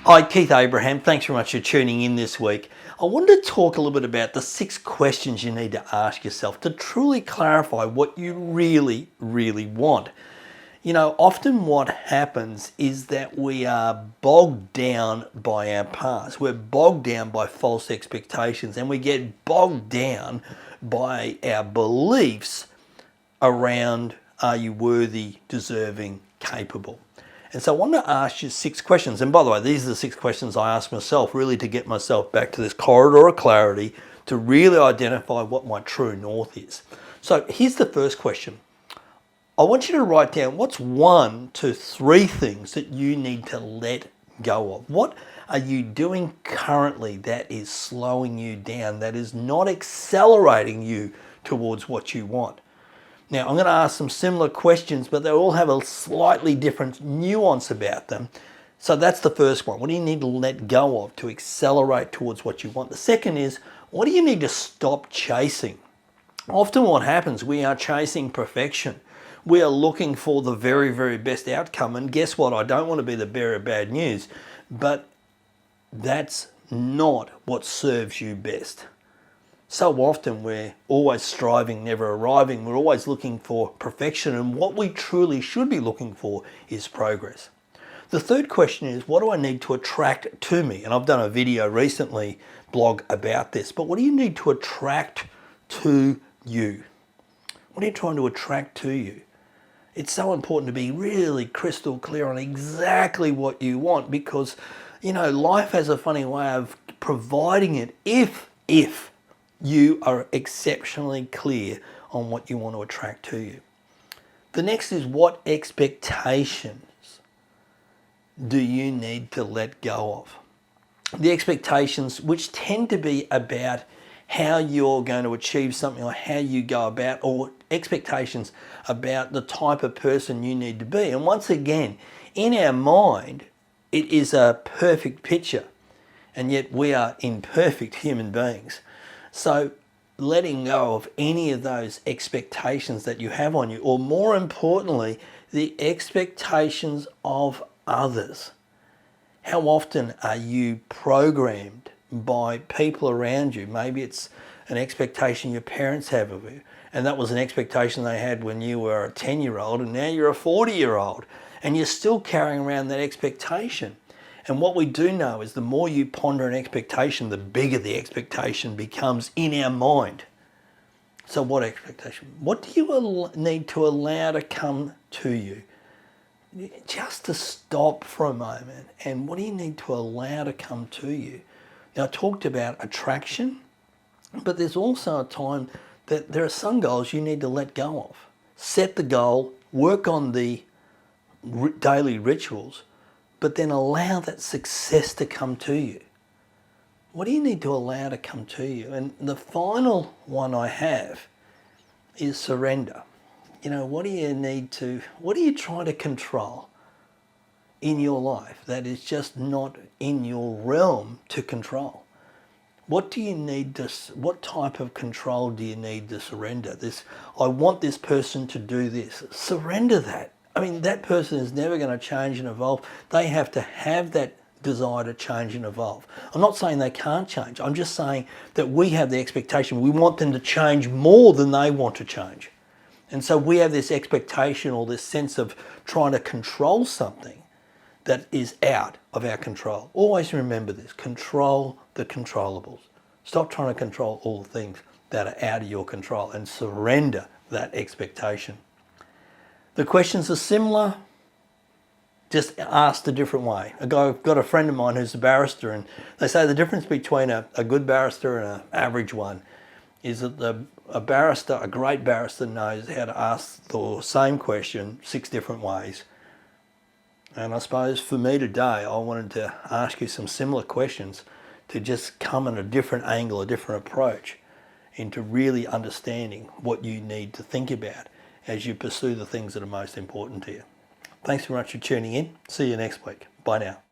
Hi, Keith Abraham. Thanks very much for tuning in this week. I wanted to talk a little bit about the 6 questions you need to ask yourself to truly clarify what you really want. You know, often what happens is that we are bogged down by our past. We're bogged down by false expectations, and we get bogged down by our beliefs around, are you worthy, deserving, capable? And so I want to ask you 6 questions. And by the way, these are the 6 questions I ask myself, really to get myself back to this corridor of clarity, to really identify what my true north is. So here's the first question. I want you to write down what's 1 to 3 things that you need to let go of. What are you doing currently that is slowing you down, that is not accelerating you towards what you want? Now, I'm going to ask some similar questions, but they all have a slightly different nuance about them. So that's the first one. What do you need to let go of to accelerate towards what you want? The second is, what do you need to stop chasing? Often what happens, we are chasing perfection. We are looking for the very best outcome. And guess what? I don't want to be the bearer of bad news, but that's not what serves you best. So often we're always striving, never arriving. We're always looking for perfection, and what we truly should be looking for is progress. The third question is, what do I need to attract to me? And I've done a video recently, blog about this, but what do you need to attract to you? What are you trying to attract to you? It's so important to be really crystal clear on exactly what you want, because, you know, life has a funny way of providing it if you are exceptionally clear on what you want to attract to you. The next is, what expectations do you need to let go of? The expectations which tend to be about how you're going to achieve something, or how you go about, or expectations about the type of person you need to be. And once again, in our mind, it is a perfect picture, and yet we are imperfect human beings. So letting go of any of those expectations that you have on you, or more importantly, the expectations of others. How often are you programmed by people around you? Maybe it's an expectation your parents have of you, and that was an expectation they had when you were a 10-year-old, and now you're a 40-year-old, and you're still carrying around that expectation. And what we do know is the more you ponder an expectation, the bigger the expectation becomes in our mind. So what expectation? What do you need to allow to come to you? Just to stop for a moment. And what do you need to allow to come to you? Now, I talked about attraction, but there's also a time that there are some goals you need to let go of. Set the goal, work on the daily rituals, but then allow that success to come to you. What do you need to allow to come to you? And the final one I have is surrender. You know, what are you trying to control in your life that is just not in your realm to control? What type of control do you need to surrender? I want this person to do this. Surrender that. I mean, that person is never going to change and evolve. They have to have that desire to change and evolve. I'm not saying they can't change. I'm just saying that we have the expectation. We want them to change more than they want to change. And so we have this expectation, or this sense of trying to control something that is out of our control. Always remember this: control the controllables. Stop trying to control all the things that are out of your control, and surrender that expectation. The questions are similar, just asked a different way. I've got a friend of mine who's a barrister, and they say the difference between a good barrister and an average one is that a great barrister knows how to ask the same question 6 different ways. And I suppose for me today, I wanted to ask you some similar questions to just come at a different angle, a different approach into really understanding what you need to think about as you pursue the things that are most important to you. Thanks very much for tuning in. See you next week. Bye now.